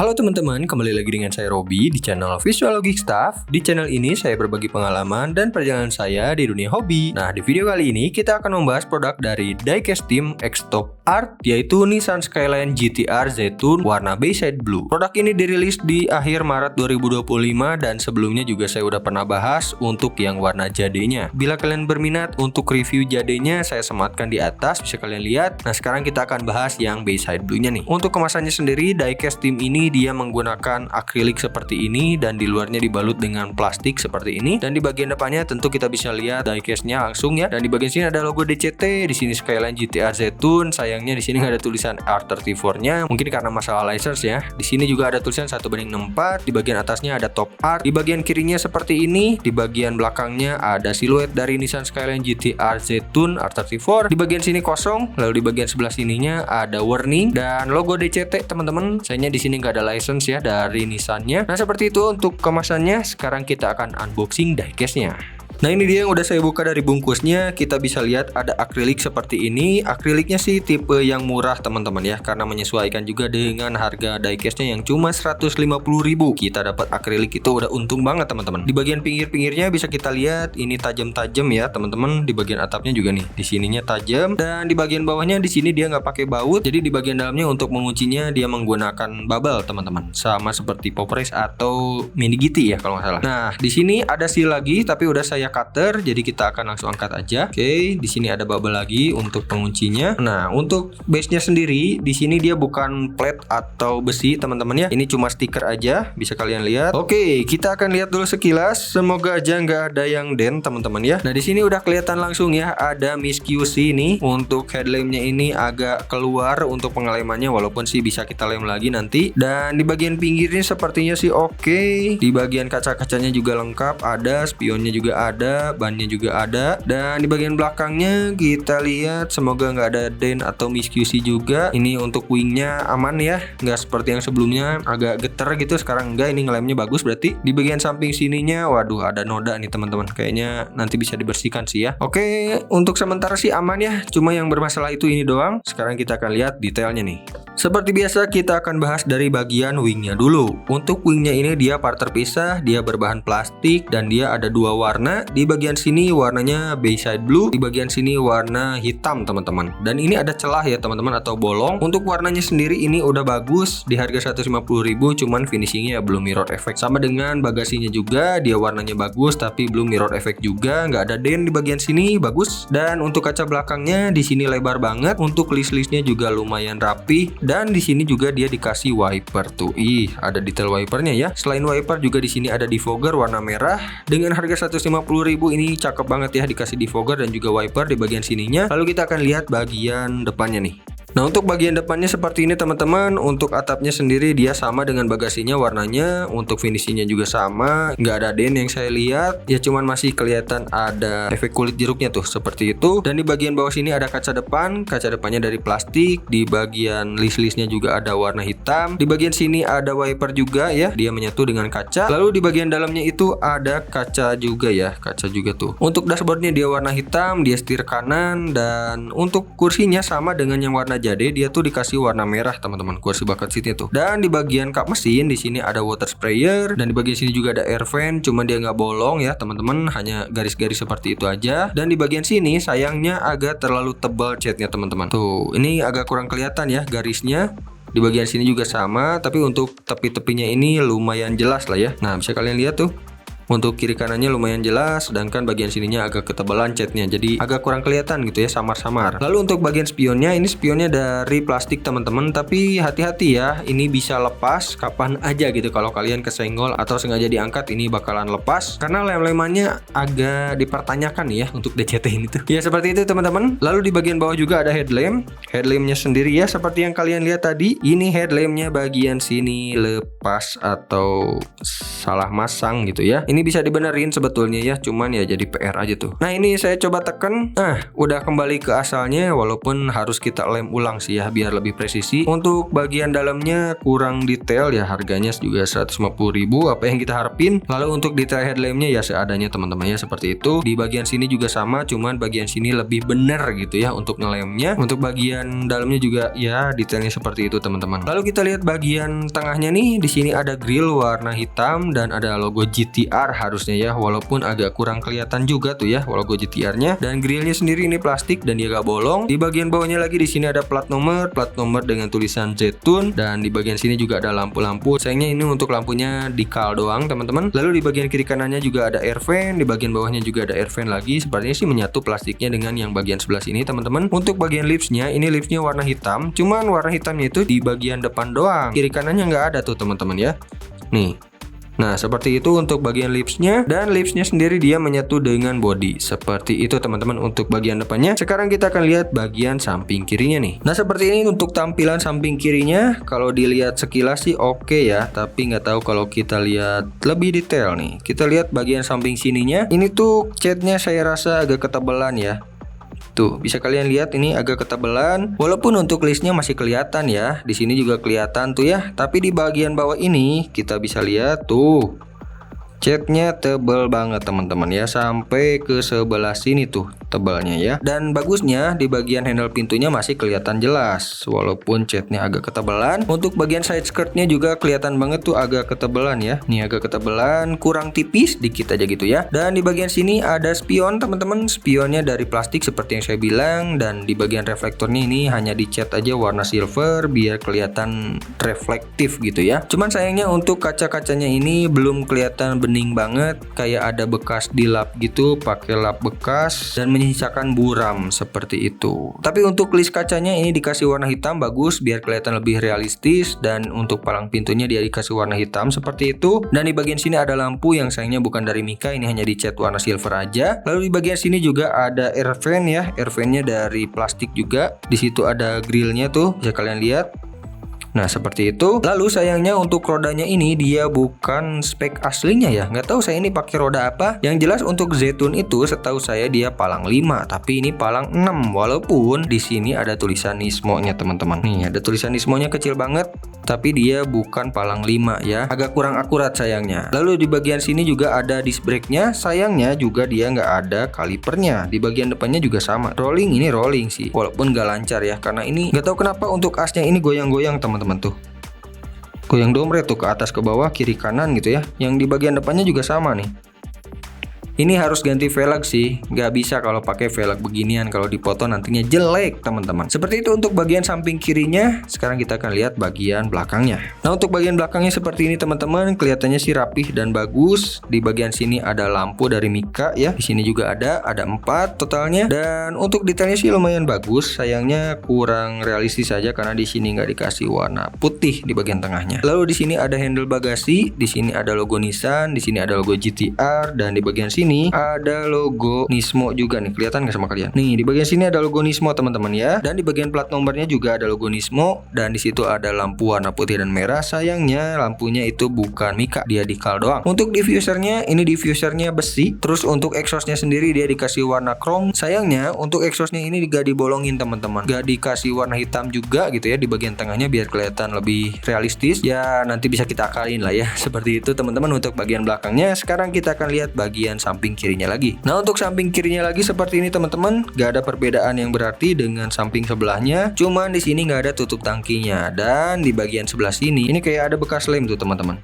Halo teman-teman, kembali lagi dengan saya Robi di channel Visual Logic Stuff. Di channel ini saya berbagi pengalaman dan perjalanan saya di dunia hobi. Nah, di video kali ini kita akan membahas produk dari Diecast Team X-Top Art, yaitu Nissan Skyline GT-R Zetoon warna Bayside Blue. Produk ini dirilis di akhir Maret 2025 dan sebelumnya juga saya udah pernah bahas untuk yang warna jadenya. Bila kalian berminat untuk review jadenya, saya sematkan di atas, bisa kalian lihat. Nah, sekarang kita akan bahas yang Bayside Blue-nya nih. Untuk kemasannya sendiri, Diecast Team ini dia menggunakan akrilik seperti ini dan di luarnya dibalut dengan plastik seperti ini, dan di bagian depannya tentu kita bisa lihat diecast-nya langsung ya. Dan di bagian sini ada logo DCT, di sini Skyline GT-R Zetoon. Sayangnya di sini nggak ada tulisan R34-nya, mungkin karena masalah license ya. Di sini juga ada tulisan 1:64. Di bagian atasnya ada top art, di bagian kirinya seperti ini, di bagian belakangnya ada siluet dari Nissan Skyline GT-R Zetoon R34. Di bagian sini kosong, lalu di bagian sebelah sininya ada warning dan logo DCT teman-teman. Sayangnya di sini nggak ada license ya dari Nissan-nya. Nah, seperti itu untuk kemasannya. Sekarang kita akan unboxing diecast-nya. Nah, ini dia yang udah saya buka dari bungkusnya. Kita bisa lihat ada akrilik seperti ini. Akriliknya sih tipe yang murah teman-teman ya, karena menyesuaikan juga dengan harga diecast-nya yang cuma 150.000. Kita dapat akrilik itu udah untung banget teman-teman. Di bagian pinggir-pinggirnya bisa kita lihat ini tajam-tajam ya teman-teman. Di bagian atapnya juga nih, di sininya tajam, dan di bagian bawahnya di sini dia nggak pakai baut. Jadi di bagian dalamnya untuk menguncinya dia menggunakan bubble teman-teman, sama seperti Pop Race atau Mini GT ya kalau nggak salah. Nah, di sini ada seal lagi, tapi udah saya cutter, jadi kita akan langsung angkat aja. Oke, di sini ada bubble lagi untuk penguncinya. Nah, untuk base-nya sendiri di sini dia bukan plate atau besi teman-teman ya. Ini cuma stiker aja, bisa kalian lihat. Oke, kita akan lihat dulu sekilas. Semoga aja nggak ada yang dent teman-teman ya. Nah, di sini udah kelihatan langsung ya ada Miss QC nih. Untuk headlampnya ini agak keluar untuk pengelemannya, walaupun sih bisa kita lem lagi nanti. Dan di bagian pinggirnya sepertinya sih oke. Di bagian kaca-kacanya juga lengkap, ada spionnya juga ada, bannya juga ada, dan di bagian belakangnya kita lihat semoga nggak ada dent atau Miss QC juga. Ini untuk wingnya aman ya, nggak seperti yang sebelumnya agak geter gitu. Sekarang enggak, ini ngelemnya bagus berarti. Di bagian samping sininya waduh ada noda nih teman-teman, kayaknya nanti bisa dibersihkan sih ya. Oke, untuk sementara sih aman ya, cuma yang bermasalah itu ini doang. Sekarang kita akan lihat detailnya nih. Seperti biasa kita akan bahas dari bagian wingnya dulu. Untuk wingnya ini dia part terpisah, dia berbahan plastik dan dia ada dua warna. Di bagian sini warnanya Bayside Blue, di bagian sini warna hitam teman-teman. Dan ini ada celah ya teman-teman atau bolong. Untuk warnanya sendiri ini udah bagus, di harga 150.000, cuman finishingnya belum mirror effect. Sama dengan bagasinya juga, dia warnanya bagus tapi belum mirror effect juga, nggak ada dent di bagian sini, bagus. Dan untuk kaca belakangnya di sini lebar banget, untuk list-listnya juga lumayan rapi. Dan di sini juga dia dikasih wiper tuh. Ada detail wipernya ya. Selain wiper juga di sini ada defogger warna merah. Dengan harga 150.000 ini cakep banget ya, dikasih defogger dan juga wiper di bagian sininya. Lalu kita akan lihat bagian depannya nih. Nah, untuk bagian depannya seperti ini teman-teman. Untuk atapnya sendiri dia sama dengan bagasinya warnanya. Untuk finishingnya juga sama, nggak ada dent yang saya lihat ya, cuman masih kelihatan ada efek kulit jeruknya tuh seperti itu. Dan di bagian bawah sini ada kaca depan, kaca depannya dari plastik. Di bagian list-listnya juga ada warna hitam. Di bagian sini ada wiper juga ya, dia menyatu dengan kaca. Lalu di bagian dalamnya itu ada kaca juga ya, kaca juga tuh. Untuk dashboardnya dia warna hitam, dia setir kanan. Dan untuk kursinya sama dengan yang warna jadi dia tuh dikasih warna merah teman-teman, kursi bucket seatnya tuh. Dan di bagian kap mesin di sini ada water sprayer, dan di bagian sini juga ada air vent, cuman dia nggak bolong ya teman-teman, hanya garis-garis seperti itu aja. Dan di bagian sini sayangnya agak terlalu tebal catnya teman-teman. Tuh, ini agak kurang kelihatan ya garisnya. Di bagian sini juga sama, tapi untuk tepi-tepinya ini lumayan jelas lah ya. Nah, bisa kalian lihat tuh. Untuk kiri kanannya lumayan jelas, sedangkan bagian sininya agak ketebalan catnya, jadi agak kurang kelihatan gitu ya, samar-samar. Lalu untuk bagian spionnya, ini spionnya dari plastik teman-teman, tapi hati-hati ya, ini bisa lepas kapan aja gitu. Kalau kalian kesenggol atau sengaja diangkat, ini bakalan lepas karena lem-lemannya agak dipertanyakan ya untuk DCT ini tuh. Ya seperti itu teman-teman. Lalu di bagian bawah juga ada headlamp. Headlampnya sendiri ya seperti yang kalian lihat tadi. Ini headlampnya bagian sini lepas atau salah masang gitu ya. Ini Ini bisa dibenerin sebetulnya ya, cuman ya jadi PR aja tuh. Nah ini saya coba tekan, udah kembali ke asalnya, walaupun harus kita lem ulang sih ya biar lebih presisi. Untuk bagian dalamnya kurang detail ya, harganya juga 150.000 apa yang kita harapin. Lalu untuk detail headlampnya ya seadanya teman-teman ya, seperti itu. Di bagian sini juga sama, cuman bagian sini lebih bener gitu ya untuk ngelemnya. Untuk bagian dalamnya juga ya detailnya seperti itu teman-teman. Lalu kita lihat bagian tengahnya nih, di sini ada grill warna hitam dan ada logo GTR harusnya ya, walaupun agak kurang kelihatan juga tuh ya logo GTR-nya. Dan grillnya sendiri ini plastik dan dia gak bolong. Di bagian bawahnya lagi di sini ada plat nomor dengan tulisan Zetun, dan di bagian sini juga ada lampu-lampu. Sayangnya ini untuk lampunya dikal doang teman-teman. Lalu di bagian kiri kanannya juga ada air vent, di bagian bawahnya juga ada air vent lagi. Sepertinya sih menyatu plastiknya dengan yang bagian sebelah sini teman-teman. Untuk bagian lipsnya, ini lipsnya warna hitam, cuman warna hitamnya itu di bagian depan doang. Kiri kanannya nggak ada tuh teman-teman ya. Nih. Nah seperti itu untuk bagian lipsnya, dan lipsnya sendiri dia menyatu dengan body. Seperti itu teman-teman untuk bagian depannya. Sekarang kita akan lihat bagian samping kirinya nih. Nah seperti ini untuk tampilan samping kirinya. Kalau dilihat sekilas sih oke ya, tapi nggak tahu kalau kita lihat lebih detail nih. Kita lihat bagian samping sininya. Ini tuh catnya saya rasa agak ketebalan ya. Tuh, bisa kalian lihat ini agak ketebalan. Walaupun untuk listnya masih kelihatan ya. Di sini juga kelihatan tuh ya. Tapi di bagian bawah ini kita bisa lihat tuh. Catnya tebal banget teman-teman ya, sampai ke sebelah sini tuh tebalnya ya. Dan bagusnya di bagian handle pintunya masih kelihatan jelas, walaupun catnya agak ketebalan. Untuk bagian side skirtnya juga kelihatan banget tuh agak ketebalan ya. Nih agak ketebalan, kurang tipis dikit aja gitu ya. Dan di bagian sini ada spion teman-teman. Spionnya dari plastik seperti yang saya bilang, dan di bagian reflektornya ini hanya dicat aja warna silver biar kelihatan reflektif gitu ya. Cuman sayangnya untuk kaca-kacanya ini belum kelihatan bening banget, kayak ada bekas dilap gitu, pakai lap bekas dan menyisakan buram seperti itu. Tapi untuk list kacanya ini dikasih warna hitam, bagus biar kelihatan lebih realistis. Dan untuk palang pintunya dia dikasih warna hitam seperti itu. Dan di bagian sini ada lampu yang sayangnya bukan dari Mika, ini hanya dicat warna silver aja. Lalu di bagian sini juga ada air vent ya, air ventnya dari plastik juga. Di situ ada grillnya tuh, bisa kalian lihat. Nah seperti itu. Lalu sayangnya untuk rodanya ini dia bukan spek aslinya ya. Nggak tahu saya ini pakai roda apa. Yang jelas untuk Zetun itu setahu saya dia palang 5, tapi ini palang 6. Walaupun di sini ada tulisan Nismo-nya teman-teman. Nih ada tulisan Nismo-nya kecil banget, tapi dia bukan palang 5 ya. Agak kurang akurat sayangnya. Lalu di bagian sini juga ada disc brake-nya. Sayangnya juga dia nggak ada kalipernya. Di bagian depannya juga sama. Rolling ini rolling sih, walaupun nggak lancar ya. Karena ini nggak tahu kenapa untuk asnya ini goyang-goyang teman-teman tuh, goyang dompret tuh ke atas ke bawah kiri kanan gitu ya. Yang di bagian depannya juga sama nih. Ini harus ganti velg sih, nggak bisa kalau pakai velg beginian, kalau dipoto nantinya jelek teman-teman. Seperti itu untuk bagian samping kirinya. Sekarang kita akan lihat bagian belakangnya. Nah untuk bagian belakangnya seperti ini teman-teman, kelihatannya sih rapih dan bagus. Di bagian sini ada lampu dari Mika ya, di sini juga ada 4 totalnya. Dan untuk detailnya sih lumayan bagus, sayangnya kurang realistis saja karena di sini nggak dikasih warna putih di bagian tengahnya. Lalu di sini ada handle bagasi, di sini ada logo Nissan, di sini ada logo GTR, dan di bagian sini ada logo Nismo juga nih, kelihatan nggak sama kalian? Nih di bagian sini ada logo Nismo teman-teman ya, dan di bagian plat nomornya juga ada logo Nismo, dan di situ ada lampu warna putih dan merah. Sayangnya lampunya itu bukan Mika, dia dikal doang. Untuk diffusernya ini diffusernya besi, terus untuk exhaustnya sendiri dia dikasih warna chrome. Sayangnya untuk exhaustnya ini gak dibolongin teman-teman, gak dikasih warna hitam juga gitu ya di bagian tengahnya biar kelihatan lebih realistis. Ya nanti bisa kita akalin lah ya. Seperti itu teman-teman untuk bagian belakangnya. Sekarang kita akan lihat bagian samping kirinya lagi. Nah untuk samping kirinya lagi seperti ini teman-teman, gak ada perbedaan yang berarti dengan samping sebelahnya. Cuman di sini gak ada tutup tangkinya, dan di bagian sebelah sini ini kayak ada bekas lem tuh teman-teman.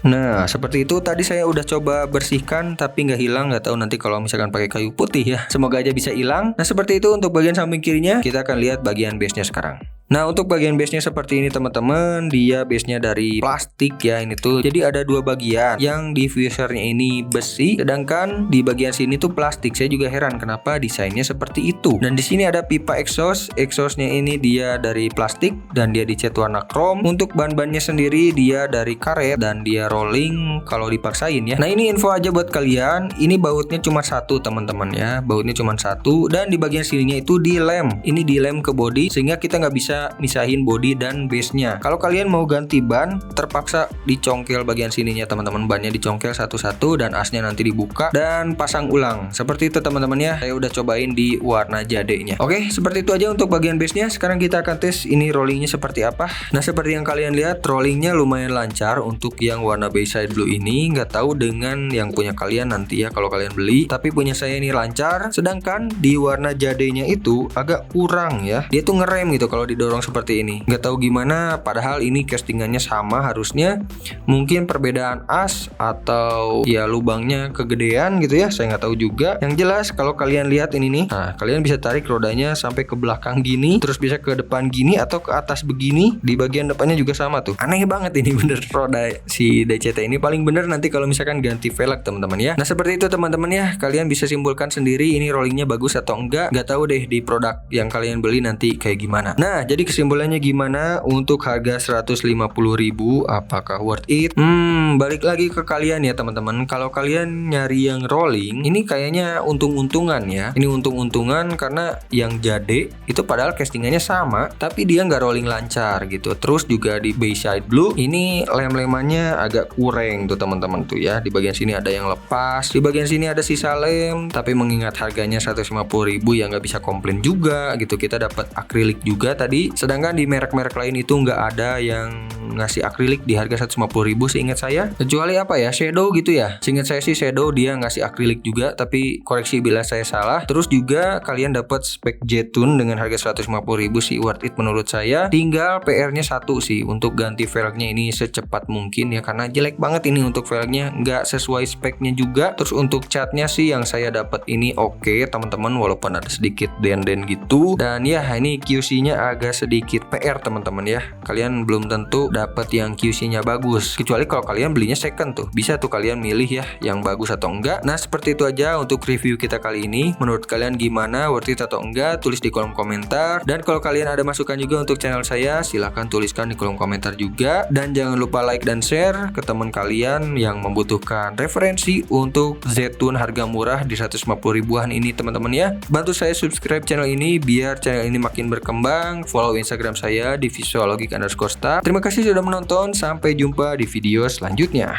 Nah seperti itu, tadi saya udah coba bersihkan tapi nggak hilang. Nggak tahu nanti kalau misalkan pakai kayu putih ya, semoga aja bisa hilang. Nah seperti itu untuk bagian samping kirinya. Kita akan lihat bagian base-nya sekarang. Nah untuk bagian base-nya seperti ini teman-teman, dia base-nya dari plastik ya ini tuh. Jadi ada 2 bagian, yang diffusernya ini besi, sedangkan di bagian sini tuh plastik. Saya juga heran kenapa desainnya seperti itu. Dan di sini ada pipa exhaust, exhaustnya ini dia dari plastik dan dia dicat warna chrome. Untuk ban-bannya sendiri dia dari karet dan dia rolling kalau dipaksain ya. Nah ini info aja buat kalian, ini bautnya cuma 1 teman-teman ya, bautnya cuma 1, dan di bagian sininya itu dilem. Ini dilem ke body sehingga kita nggak bisa bisa misahin body dan base-nya. Kalau kalian mau ganti ban, terpaksa dicongkel bagian sininya teman-teman, bannya dicongkel satu-satu dan asnya nanti dibuka dan pasang ulang. Seperti itu teman-teman ya. Saya udah cobain di warna jadenya. Oke, seperti itu aja untuk bagian base-nya. Sekarang kita akan tes ini rollingnya seperti apa. Nah, seperti yang kalian lihat, rollingnya lumayan lancar untuk yang warna Bayside Blue ini. Nggak tahu dengan yang punya kalian nanti ya kalau kalian beli, tapi punya saya ini lancar. Sedangkan di warna jadenya itu agak kurang ya, dia tuh ngerem gitu kalau didorong seperti ini. Nggak tahu gimana, padahal ini castingannya sama harusnya. Mungkin perbedaan as atau ya lubangnya kegedean gitu ya, saya nggak tahu juga. Yang jelas kalau kalian lihat ini nih, nah kalian bisa tarik rodanya sampai ke belakang gini, terus bisa ke depan gini atau ke atas begini. Di bagian depannya juga sama tuh. Aneh banget ini bener roda si DCT ini. Paling bener nanti kalau misalkan ganti velg teman-teman ya. Nah seperti itu teman-teman ya, kalian bisa simpulkan sendiri ini rollingnya bagus atau enggak. Nggak tahu deh di produk yang kalian beli nanti kayak gimana. Nah jadi kesimpulannya gimana untuk harga 150.000, apakah worth it? Balik lagi ke kalian ya teman-teman. Kalau kalian nyari yang rolling, ini kayaknya untung-untungan ya. Ini untung-untungan karena yang jade itu padahal castingannya sama, tapi dia nggak rolling lancar gitu. Terus juga di Bayside Blue ini lem-lemannya agak kurang tuh teman-teman tuh ya. Di bagian sini ada yang lepas, di bagian sini ada sisa lem. Tapi mengingat harganya 150.000 ya nggak bisa komplain juga gitu. Kita dapat akrilik juga tadi. Sedangkan di merek-merek lain itu nggak ada yang ngasih akrilik di harga 150.000 seingat saya. Kecuali apa ya, Shadow gitu ya. Seingat saya sih Shadow dia ngasih akrilik juga, tapi koreksi bila saya salah. Terus juga kalian dapat spek Jetune dengan harga 150.000 sih worth it menurut saya. Tinggal PR-nya satu sih, untuk ganti velgnya ini secepat mungkin ya, karena jelek banget ini untuk velgnya, nggak sesuai speknya juga. Terus untuk catnya sih yang saya dapat ini oke teman-teman, walaupun ada sedikit den-den gitu. Dan ya ini QC-nya agak sedikit PR teman-teman ya. Kalian belum tentu dapat yang QC-nya bagus, kecuali kalau kalian belinya second tuh, bisa tuh kalian milih ya yang bagus atau enggak. Nah seperti itu aja untuk review kita kali ini. Menurut kalian gimana, worth it atau enggak? Tulis di kolom komentar. Dan kalau kalian ada masukan juga untuk channel saya, silahkan tuliskan di kolom komentar juga. Dan jangan lupa like dan share ke teman kalian yang membutuhkan referensi untuk Ztune harga murah di 150 ribuan ini teman-teman ya. Bantu saya subscribe channel ini biar channel ini makin berkembang. Follow Instagram saya di visuallogic_staff. Terima kasih sudah menonton, sampai jumpa di video selanjutnya.